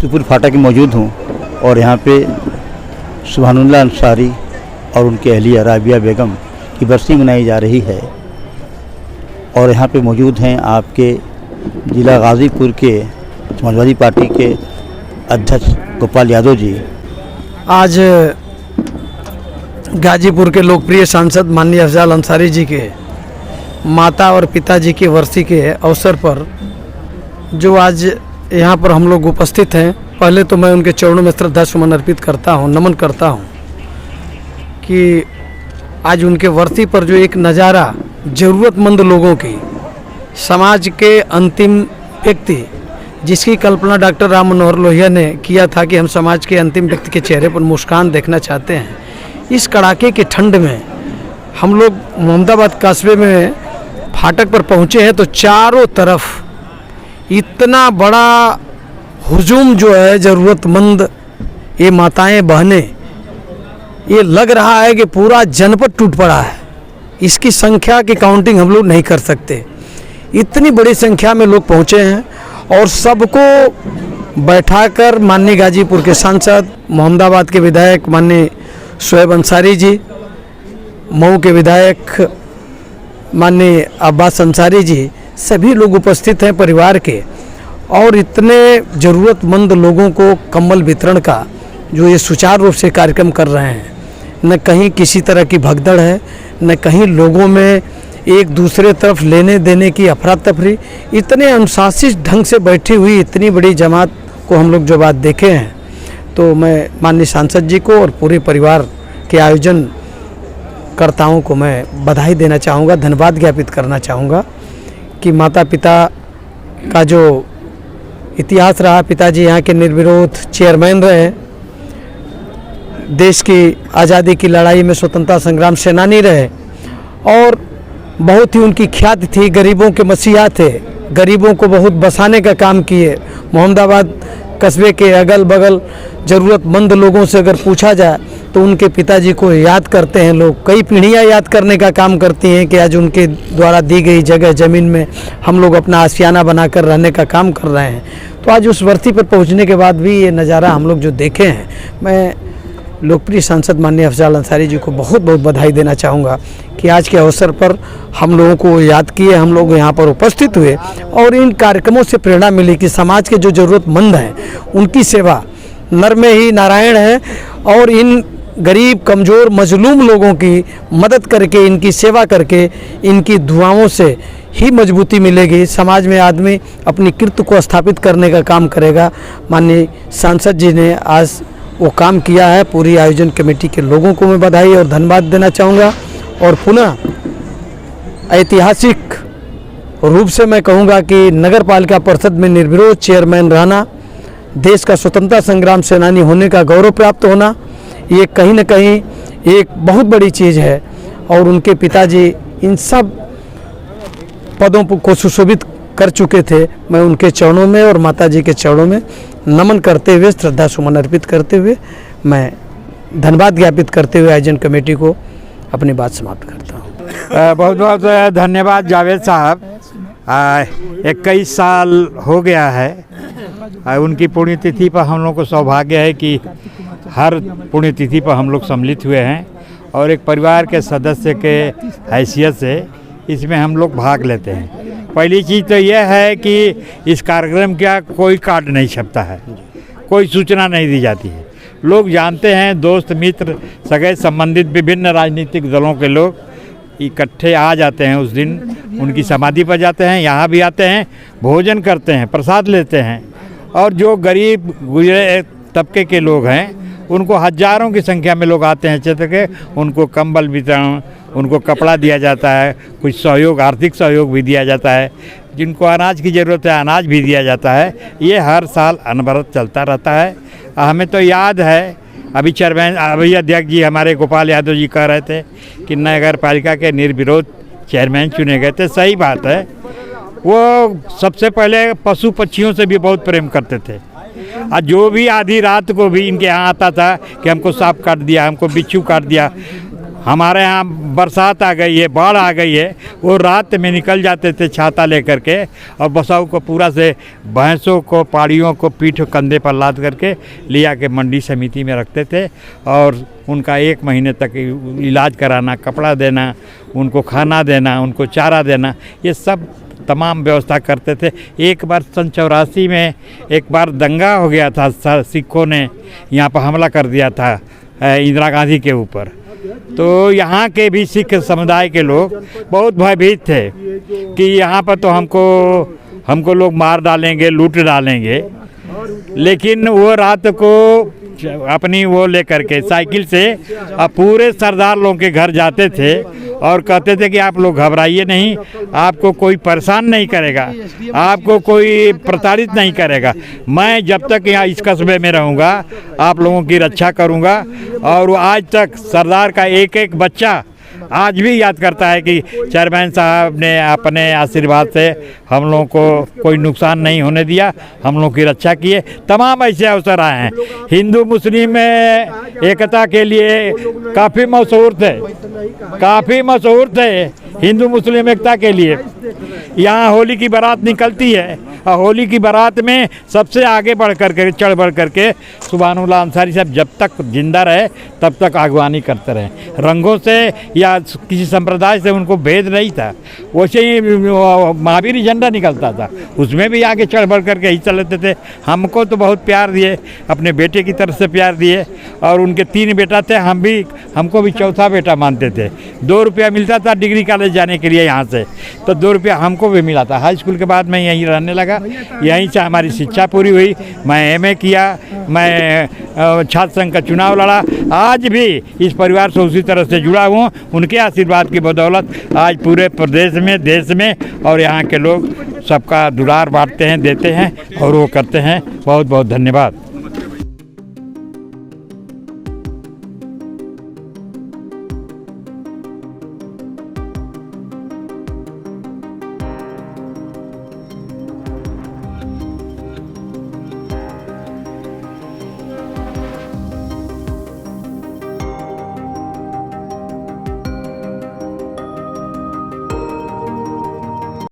सुपुर फाटक में मौजूद हूँ और यहाँ पे सुभानुल्लाह अंसारी और उनके अहलिया राबिया बेगम की बरसी मनाई जा रही है। और यहाँ पे मौजूद हैं आपके ज़िला गाज़ीपुर के समाजवादी पार्टी के अध्यक्ष गोपाल यादव जी। आज गाजीपुर के लोकप्रिय सांसद माननीय अफजाल अंसारी जी के माता और पिताजी की वर्सी के अवसर पर जो आज यहाँ पर हम लोग उपस्थित हैं, पहले तो मैं उनके चरणों में श्रद्धा सुमन अर्पित करता हूँ, नमन करता हूँ कि आज उनके वर्सी पर जो एक नज़ारा ज़रूरतमंद लोगों की, समाज के अंतिम व्यक्ति जिसकी कल्पना डॉक्टर राम मनोहर लोहिया ने किया था कि हम समाज के अंतिम व्यक्ति के चेहरे पर मुस्कान देखना चाहते हैं, इस कड़ाके के ठंड में हम लोग मोहम्मदाबाद कस्बे में फाटक पर पहुँचे हैं तो चारों तरफ इतना बड़ा हुजूम जो है ज़रूरतमंद ये माताएं बहनें, ये लग रहा है कि पूरा जनपद टूट पड़ा है। इसकी संख्या की काउंटिंग हम लोग नहीं कर सकते, इतनी बड़ी संख्या में लोग पहुँचे हैं और सबको बैठाकर माननीय गाजीपुर के सांसद, मोहम्मदाबाद के विधायक माननीय शोएब अंसारी जी, मऊ के विधायक माननीय अब्बास अंसारी जी, सभी लोग उपस्थित हैं परिवार के। और इतने ज़रूरतमंद लोगों को कंबल वितरण का जो ये सुचारू रूप से कार्यक्रम कर रहे हैं, न कहीं किसी तरह की भगदड़ है, न कहीं लोगों में एक दूसरे तरफ लेने देने की अफरा तफरी, इतने अनुशासित ढंग से बैठी हुई इतनी बड़ी जमात को हम लोग जो बात देखे हैं, तो मैं माननीय सांसद जी को और पूरे परिवार के आयोजन कर्ताओं को मैं बधाई देना चाहूँगा, धन्यवाद ज्ञापित करना चाहूँगा कि माता पिता का जो इतिहास रहा, पिताजी यहाँ के निर्विरोध चेयरमैन रहे, देश की आज़ादी की लड़ाई में स्वतंत्रता संग्राम सेनानी रहे और बहुत ही उनकी ख्याति थी, गरीबों के मसीहा थे, गरीबों को बहुत बसाने का काम किए। मोहम्मदाबाद कस्बे के अगल बगल ज़रूरतमंद लोगों से अगर पूछा जाए तो उनके पिताजी को याद करते हैं लोग, कई पीढ़ियाँ याद करने का काम करती हैं कि आज उनके द्वारा दी गई जगह ज़मीन में हम लोग अपना आशियाना बनाकर रहने का काम कर रहे हैं। तो आज उस वर्ती पर पहुंचने के बाद भी ये नज़ारा हम लोग जो देखे हैं, मैं लोकप्रिय सांसद माननीय अफजाल अंसारी जी को बहुत बहुत बधाई देना चाहूँगा कि आज के अवसर पर हम लोगों को याद किए, हम लोग यहाँ पर उपस्थित हुए और इन कार्यक्रमों से प्रेरणा मिली कि समाज के जो ज़रूरतमंद हैं उनकी सेवा नर में ही नारायण है और इन गरीब कमज़ोर मजलूम लोगों की मदद करके, इनकी सेवा करके, इनकी दुआओं से ही मजबूती मिलेगी। समाज में आदमी अपनी कीर्ति को स्थापित करने का काम करेगा। माननीय सांसद जी ने आज वो काम किया है। पूरी आयोजन कमेटी के लोगों को मैं बधाई और धन्यवाद देना चाहूँगा और पुनः ऐतिहासिक रूप से मैं कहूँगा कि नगर पालिका परिषद में निर्विरोध चेयरमैन रहना, देश का स्वतंत्रता संग्राम सेनानी होने का गौरव प्राप्त होना, ये कहीं न कहीं एक बहुत बड़ी चीज़ है। और उनके पिताजी इन सब पदों को सुशोभित कर चुके थे। मैं उनके चरणों में और माताजी के चरणों में नमन करते हुए, श्रद्धा सुमन अर्पित करते हुए, मैं धन्यवाद ज्ञापित करते हुए आयोजन कमेटी को अपनी बात समाप्त करता हूँ। बहुत बहुत धन्यवाद जावेद साहब। 21 साल हो गया है उनकी पुण्यतिथि पर। हम लोग को सौभाग्य है कि हर पुण्यतिथि पर हम लोग सम्मिलित हुए हैं और एक परिवार के सदस्य के हैसियत से इसमें हम लोग भाग लेते हैं। पहली चीज़ तो यह है कि इस कार्यक्रम का कोई कार्ड नहीं छपता है, कोई सूचना नहीं दी जाती है। लोग जानते हैं, दोस्त मित्र सगे संबंधित विभिन्न राजनीतिक दलों के लोग इकट्ठे आ जाते हैं। उस दिन उनकी समाधि पर जाते हैं, यहाँ भी आते हैं, भोजन करते हैं, प्रसाद लेते हैं। और जो गरीब गुजरे तबके के लोग हैं उनको हजारों की संख्या में लोग आते हैं क्षेत्र के, उनको कंबल वितरण, उनको कपड़ा दिया जाता है, कुछ सहयोग, आर्थिक सहयोग भी दिया जाता है। जिनको अनाज की ज़रूरत है अनाज भी दिया जाता है। ये हर साल अनवरत चलता रहता है। हमें तो याद है, अभी चेयरमैन अभी अध्यक्ष जी हमारे गोपाल यादव जी कह रहे थे कि नगर पालिका के निर्विरोध चेयरमैन चुने गए थे। सही बात है, वो सबसे पहले पशु पक्षियों से भी बहुत प्रेम करते थे। और जो भी आधी रात को भी इनके यहाँ आता था कि हमको सांप काट दिया, हमको बिच्छू काट दिया, हमारे यहाँ बरसात आ गई है, बाढ़ आ गई है, वो रात में निकल जाते थे छाता लेकर के और बसाऊ को पूरा से भैंसों को, पाड़ियों को पीठ कंधे पर लाद करके लिया के मंडी समिति में रखते थे और उनका 1 महीने तक इलाज कराना, कपड़ा देना, उनको खाना देना, उनको चारा देना, ये सब तमाम व्यवस्था करते थे। एक बार सन 84 में एक बार दंगा हो गया था, सिखों ने यहाँ पर हमला कर दिया था इंदिरा गांधी के ऊपर, तो यहाँ के भी सिख समुदाय के लोग बहुत भयभीत थे कि यहाँ पर तो हमको लोग मार डालेंगे, लूट डालेंगे। लेकिन वो रात को अपनी वो लेकर के साइकिल से पूरे सरदार लोगों के घर जाते थे और कहते थे कि आप लोग घबराइए नहीं, आपको कोई परेशान नहीं करेगा, आपको कोई प्रताड़ित नहीं करेगा, मैं जब तक यहाँ इस कस्बे में रहूँगा आप लोगों की रक्षा करूँगा। और आज तक सरदार का एक एक बच्चा आज भी याद करता है कि चेयरमैन साहब ने अपने आशीर्वाद से हम लोगों को कोई नुकसान नहीं होने दिया, हम लोगों की रक्षा किए। तमाम ऐसे अवसर आए हैं। हिंदू मुस्लिम में एकता के लिए काफ़ी मशहूर थे हिंदू मुस्लिम एकता के लिए। यहाँ होली की बारात निकलती है और होली की बारात में सबसे आगे बढ़ करके सुभानुल्लाह अंसारी साहब जब तक जिंदा रहे तब तक अगवानी करते रहे। रंगों से या किसी संप्रदाय से उनको भेद नहीं था। वैसे ही महावीर झंडा निकलता था, उसमें भी आगे बढ़ करके हिस्सा लेते थे। हमको तो बहुत प्यार दिए, अपने बेटे की तरफ से प्यार दिए और उनके 3 बेटा थे, हमको भी चौथा बेटा मानते थे। 2 रुपया मिलता था डिग्री कॉलेज जाने के लिए यहाँ से, तो 2 रुपया हमको भी मिला था। हाई स्कूल के बाद मैं यहीं रहने लगा, यहीं से हमारी शिक्षा पूरी हुई। मैं MA किया, मैं छात्र संघ का चुनाव लड़ा। आज भी इस परिवार से उसी तरह से जुड़ा हूँ। उनके आशीर्वाद की बदौलत आज पूरे प्रदेश में, देश में और यहाँ के लोग सबका दुलार बांटते हैं, देते हैं और वो करते हैं। बहुत बहुत धन्यवाद।